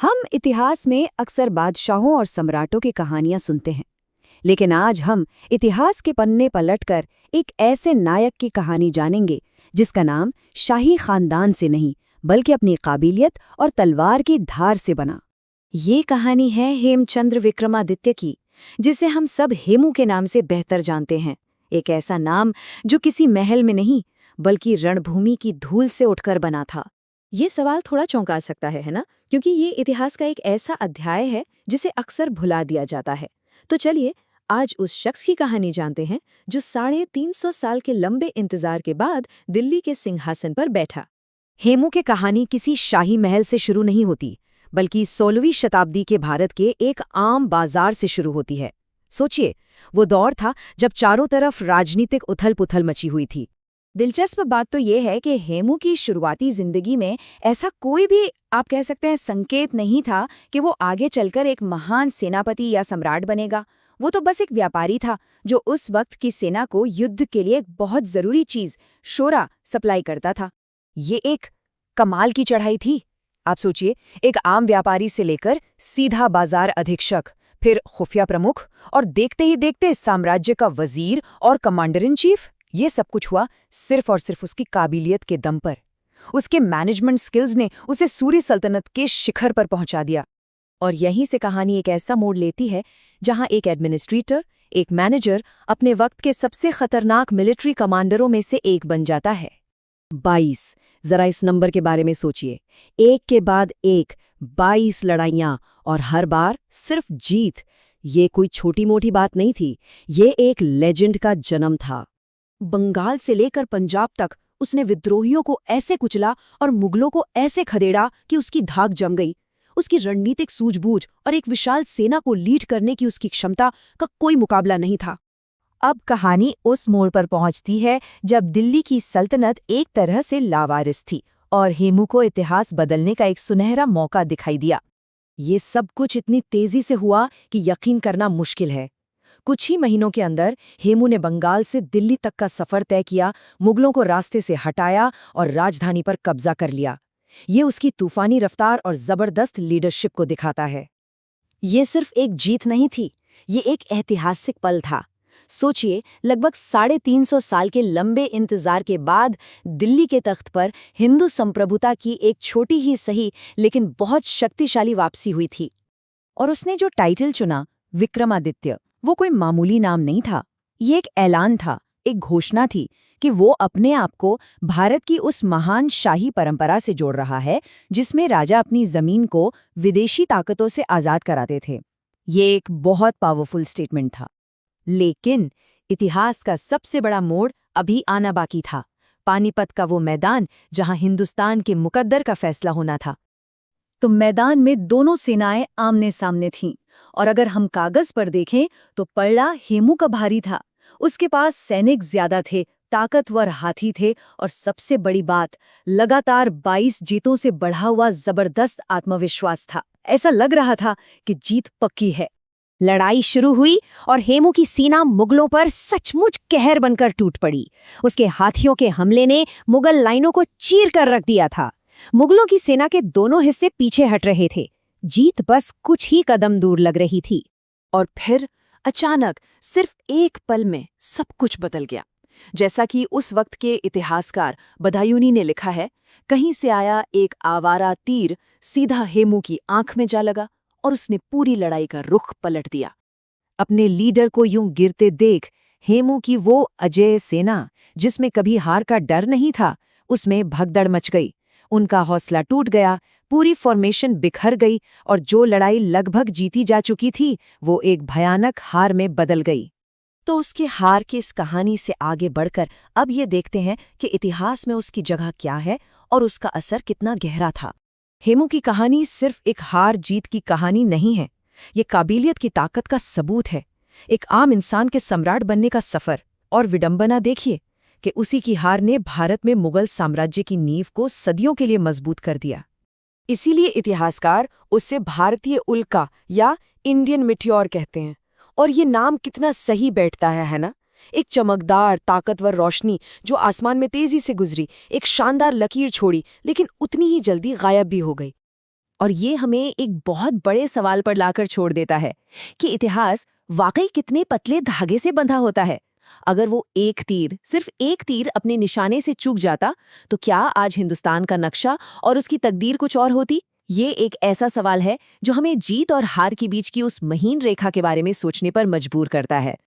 हम इतिहास में अक्सर बादशाहों और सम्राटों की कहानियां सुनते हैं, लेकिन आज हम इतिहास के पन्ने पलटकर एक ऐसे नायक की कहानी जानेंगे जिसका नाम शाही खानदान से नहीं बल्कि अपनी काबिलियत और तलवार की धार से बना। ये कहानी है हेमचंद्र विक्रमादित्य की, जिसे हम सब हेमू के नाम से बेहतर जानते हैं। एक ऐसा नाम जो किसी महल में नहीं बल्कि रणभूमि की धूल से उठकर बना था। ये सवाल थोड़ा चौंका सकता है ना? क्योंकि ये इतिहास का एक ऐसा अध्याय है जिसे अक्सर भुला दिया जाता है। तो चलिए आज उस शख्स की कहानी जानते हैं जो 350 साल के लंबे इंतजार के बाद दिल्ली के सिंहासन पर बैठा। हेमू की कहानी किसी शाही महल से शुरू नहीं होती, बल्कि 16वीं शताब्दी के भारत के एक आम बाजार से शुरू होती है। सोचिए, वो दौर था जब चारों तरफ राजनीतिक उथल-पुथल मची हुई थी। दिलचस्प बात तो ये है कि हेमू की शुरुआती जिंदगी में ऐसा कोई भी, आप कह सकते हैं, संकेत नहीं था कि वो आगे चलकर एक महान सेनापति या सम्राट बनेगा। वो तो बस एक व्यापारी था जो उस वक्त की सेना को युद्ध के लिए एक बहुत जरूरी चीज, शोरा, सप्लाई करता था। ये एक कमाल की चढ़ाई थी। आप सोचिए, एक आम व्यापारी से लेकर सीधा बाजार अधीक्षक, फिर खुफिया प्रमुख और देखते ही देखते साम्राज्य का वजीर और कमांडर इन चीफ। ये सब कुछ हुआ सिर्फ और सिर्फ उसकी काबिलियत के दम पर। उसके मैनेजमेंट स्किल्स ने उसे सूरी सल्तनत के शिखर पर पहुंचा दिया। और यहीं से कहानी एक ऐसा मोड़ लेती है जहां एक एडमिनिस्ट्रेटर, एक मैनेजर अपने वक्त के सबसे खतरनाक मिलिट्री कमांडरों में से एक बन जाता है। 22। जरा इस नंबर के बारे में सोचिए। एक के बाद एक 22 लड़ाइयां, और हर बार सिर्फ जीत। ये कोई छोटी मोटी बात नहीं थी, ये एक लेजेंड का जन्म था। बंगाल से लेकर पंजाब तक उसने विद्रोहियों को ऐसे कुचला और मुगलों को ऐसे खदेड़ा कि उसकी धाक जम गई। उसकी रणनीतिक सूझबूझ और एक विशाल सेना को लीड करने की उसकी क्षमता का कोई मुकाबला नहीं था। अब कहानी उस मोड़ पर पहुंचती है जब दिल्ली की सल्तनत एक तरह से लावारिस थी और हेमू को इतिहास बदलने का एक सुनहरा मौका दिखाई दिया। ये सब कुछ इतनी तेजी से हुआ कि यकीन करना मुश्किल है। कुछ ही महीनों के अंदर हेमू ने बंगाल से दिल्ली तक का सफर तय किया, मुगलों को रास्ते से हटाया और राजधानी पर कब्जा कर लिया। ये उसकी तूफानी रफ्तार और जबरदस्त लीडरशिप को दिखाता है। ये सिर्फ एक जीत नहीं थी, ये एक ऐतिहासिक पल था। सोचिए, लगभग 350 साल के लंबे इंतजार के बाद दिल्ली के तख्त पर हिंदू संप्रभुता की एक छोटी ही सही लेकिन बहुत शक्तिशाली वापसी हुई थी। और उसने जो टाइटल चुना, विक्रमादित्य, वो कोई मामूली नाम नहीं था। ये एक ऐलान था, एक घोषणा थी कि वो अपने आप को भारत की उस महान शाही परंपरा से जोड़ रहा है जिसमें राजा अपनी जमीन को विदेशी ताकतों से आजाद कराते थे। ये एक बहुत पावरफुल स्टेटमेंट था। लेकिन इतिहास का सबसे बड़ा मोड़ अभी आना बाकी था। पानीपत का वो मैदान जहां हिंदुस्तान के मुकद्दर का फैसला होना था। तो मैदान में दोनों सेनाएं आमने सामने थीं, और अगर हम कागज पर देखें तो पलड़ा हेमू का भारी था। उसके पास सैनिक ज्यादा थे, ताकतवर हाथी थे, और सबसे बड़ी बात, लगातार 22 जीतों से बढ़ा हुआ जबरदस्त आत्मविश्वास था। ऐसा लग रहा था कि जीत पक्की है। लड़ाई शुरू हुई और हेमू की सेना मुगलों पर सचमुच कहर बनकर टूट पड़ी। उसके हाथियों के हमले ने मुगल लाइनों को चीर कर रख दिया था। मुगलों की सेना के दोनों हिस्से पीछे हट रहे थे। जीत बस कुछ ही कदम दूर लग रही थी। और फिर अचानक, सिर्फ एक पल में सब कुछ बदल गया। जैसा कि उस वक्त के इतिहासकार बदायूनी ने लिखा है, कहीं से आया एक आवारा तीर सीधा हेमू की आंख में जा लगा और उसने पूरी लड़ाई का रुख पलट दिया। अपने लीडर को यूं गिरते देख हेमू की वो अजेय सेना, जिसमें कभी हार का डर नहीं था, उसमें भगदड़ मच गई। उनका हौसला टूट गया, पूरी फॉर्मेशन बिखर गई और जो लड़ाई लगभग जीती जा चुकी थी वो एक भयानक हार में बदल गई। तो उसके हार की इस कहानी से आगे बढ़कर अब ये देखते हैं कि इतिहास में उसकी जगह क्या है और उसका असर कितना गहरा था। हेमू की कहानी सिर्फ एक हार जीत की कहानी नहीं है, ये काबिलियत की ताकत का सबूत है। एक आम इंसान के सम्राट बनने का सफर, और विडंबना देखिए कि उसी की हार ने भारत में मुगल साम्राज्य की नींव को सदियों के लिए मजबूत कर दिया। इसीलिए इतिहासकार उससे भारतीय उल्का या इंडियन मिट्योर कहते हैं। और ये नाम कितना सही बैठता है ना? एक चमकदार, ताकतवर रोशनी जो आसमान में तेजी से गुजरी, एक शानदार लकीर छोड़ी, लेकिन उतनी ही जल्दी गायब भी हो गई। और ये हमें एक बहुत बड़े सवाल पर लाकर छोड़ देता है कि इतिहास वाकई कितने पतले धागे से बंधा होता है। अगर वो सिर्फ एक तीर अपने निशाने से चूक जाता, तो क्या आज हिंदुस्तान का नक्शा और उसकी तकदीर कुछ और होती? ये एक ऐसा सवाल है जो हमें जीत और हार के बीच की उस महीन रेखा के बारे में सोचने पर मजबूर करता है।